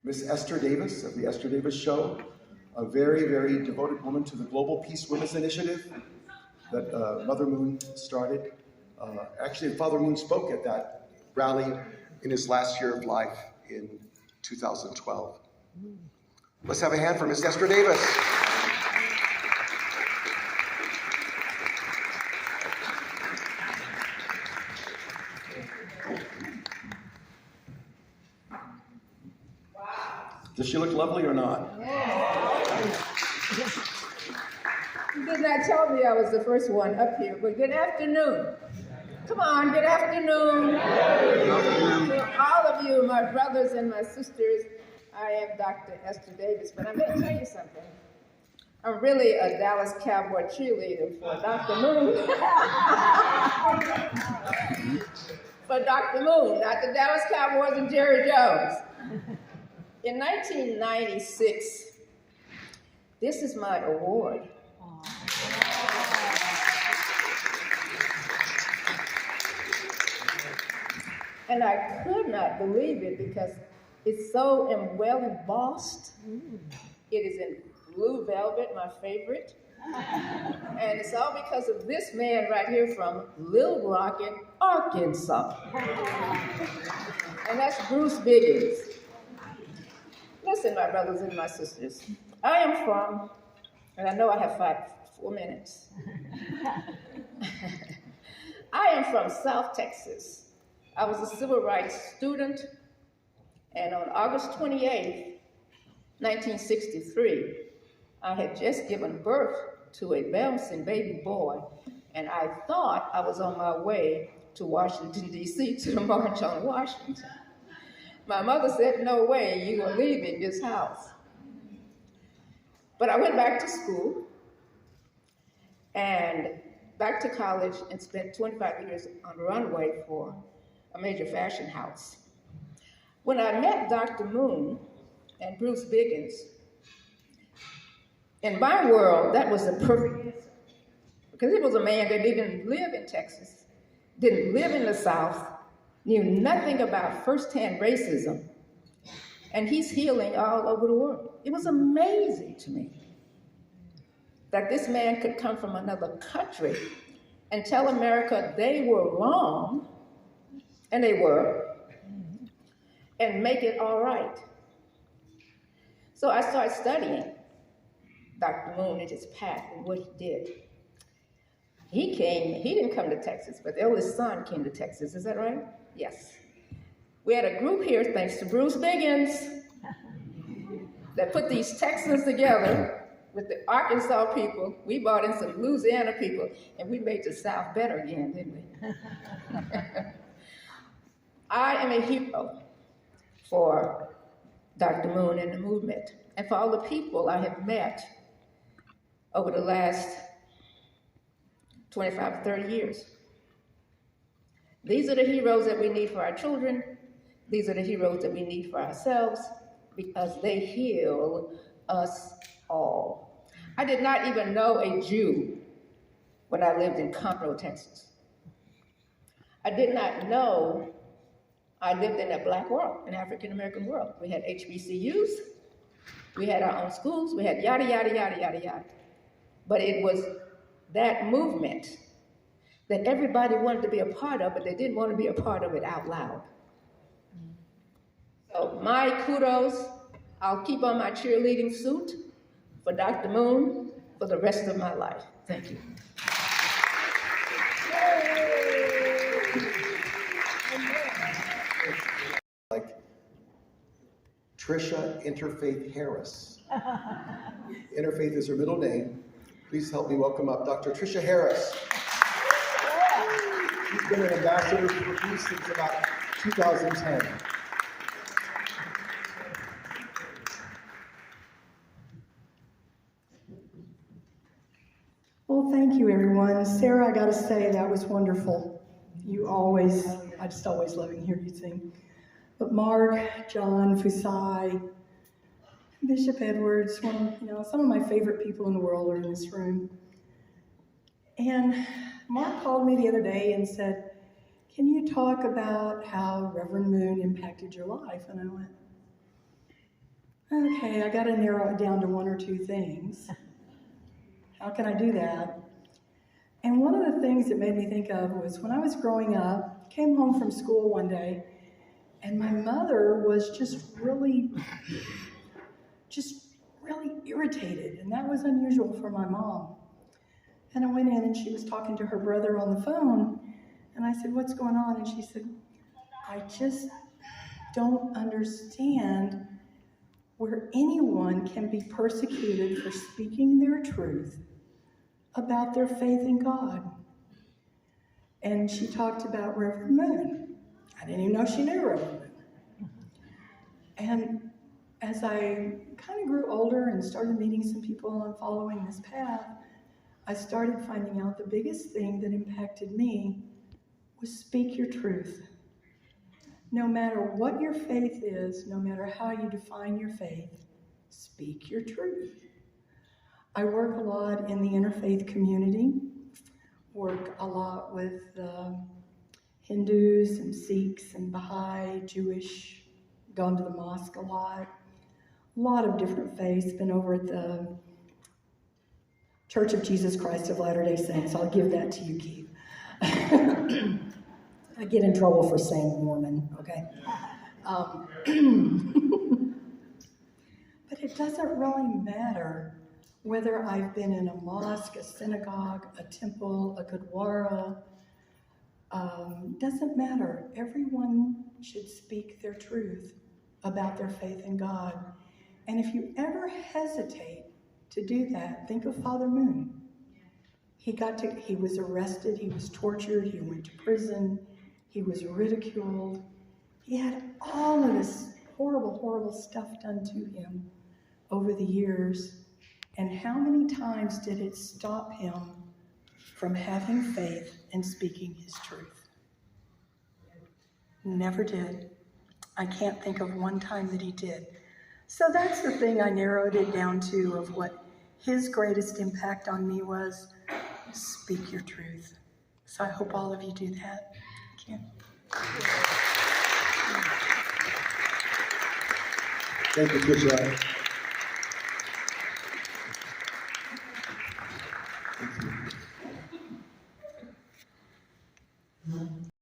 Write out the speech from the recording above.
Miss Esther Davis of the Esther Davis Show, a very, very devoted woman to the Global Peace Women's Initiative that Mother Moon started. Actually, Father Moon spoke at that rally in his last year of life in 2012. Let's have a hand for Miss Esther Davis. Does she look lovely or not? You did not tell me I was the first one up here, but good afternoon. Come on, good afternoon. To all of you, my brothers and my sisters, I am Dr. Esther Davis, but I'm going to tell you something. I'm really a Dallas Cowboy cheerleader for Dr. Moon. For Dr. Moon, not the Dallas Cowboys and Jerry Jones. In 1996, this is my award. And I could not believe it because it's so well embossed. It is in blue velvet, my favorite. And it's all because of this man right here from Little Rock in Arkansas. And that's Bruce Biggins. Listen, my brothers and my sisters, I am from, and I know I have 4 minutes. I am from South Texas. I was a civil rights student, and on August 28, 1963, I had just given birth to a bouncing baby boy, and I thought I was on my way to Washington, D.C., to the March on Washington. My mother said, no way, you are leaving this house. But I went back to school and back to college and spent 25 years on the runway for a major fashion house. When I met Dr. Moon and Bruce Biggins, in my world, that was the perfect answer. Because it was a man that didn't live in Texas, didn't live in the South, knew nothing about firsthand racism, and he's healing all over the world. It was amazing to me that this man could come from another country and tell America they were wrong, and they were, and make it all right. So I started studying Dr. Moon and his path and what he did. He didn't come to Texas, but the oldest son came to Texas, is that right? Yes. We had a group here, thanks to Bruce Biggins, that put these Texans together with the Arkansas people. We brought in some Louisiana people, and we made the South better again, didn't we? I am a hero for Dr. Moon and the movement, and for all the people I have met over the last 25, 30 years. These are the heroes that we need for our children. These are the heroes that we need for ourselves because they heal us all. I did not even know a Jew when I lived in Conroe, Texas. I did not know I lived in a black world, an African-American world. We had HBCUs, we had our own schools, we had yada, yada, yada, yada, yada. But it was that movement that everybody wanted to be a part of, but they didn't want to be a part of it out loud. So my kudos, I'll keep on my cheerleading suit for Dr. Moon for the rest of my life. Thank you. Like Trisha Interfaith Harris. Interfaith is her middle name. Please help me welcome up Dr. Trisha Harris. She's been an ambassador for peace since about 2010. Well, thank you, everyone. Sarah, I got to say, that was wonderful. I just always love hearing you sing. But Mark, John, Fusai, Bishop Edwards, some of my favorite people in the world are in this room. And Mark called me the other day and said, can you talk about how Reverend Moon impacted your life? And I went, Okay, I got to narrow it down to one or two things. How can I do that? And one of the things it made me think of was when I was growing up, came home from school one day, and my mother was just really irritated, and that was unusual for my mom. And I went in and she was talking to her brother on the phone, and I said, "What's going on?" And she said, "I just don't understand where anyone can be persecuted for speaking their truth about their faith in God." And she talked about Reverend Moon. I didn't even know she knew Reverend Moon. And as I kind of grew older and started meeting some people and following this path, I started finding out the biggest thing that impacted me was speak your truth. No matter what your faith is, no matter how you define your faith, speak your truth. I work a lot in the interfaith community, work a lot with Hindus and Sikhs and Baha'i, Jewish, gone to the mosque a lot of different faiths, been over at the Church of Jesus Christ of Latter-day Saints. I'll give that to you, Keith. I get in trouble for saying Mormon, okay? But it doesn't really matter whether I've been in a mosque, a synagogue, a temple, a gurdwara. Doesn't matter. Everyone should speak their truth about their faith in God. And if you ever hesitate to do that, think of Father Moon. He was arrested, he was tortured, he went to prison, he was ridiculed. He had all of this horrible, horrible stuff done to him over the years. And how many times did it stop him from having faith and speaking his truth? Never did. I can't think of one time that he did. So that's the thing I narrowed it down to, of what his greatest impact on me was: speak your truth. So I hope all of you do that. Thank you. Thank you, Tricia.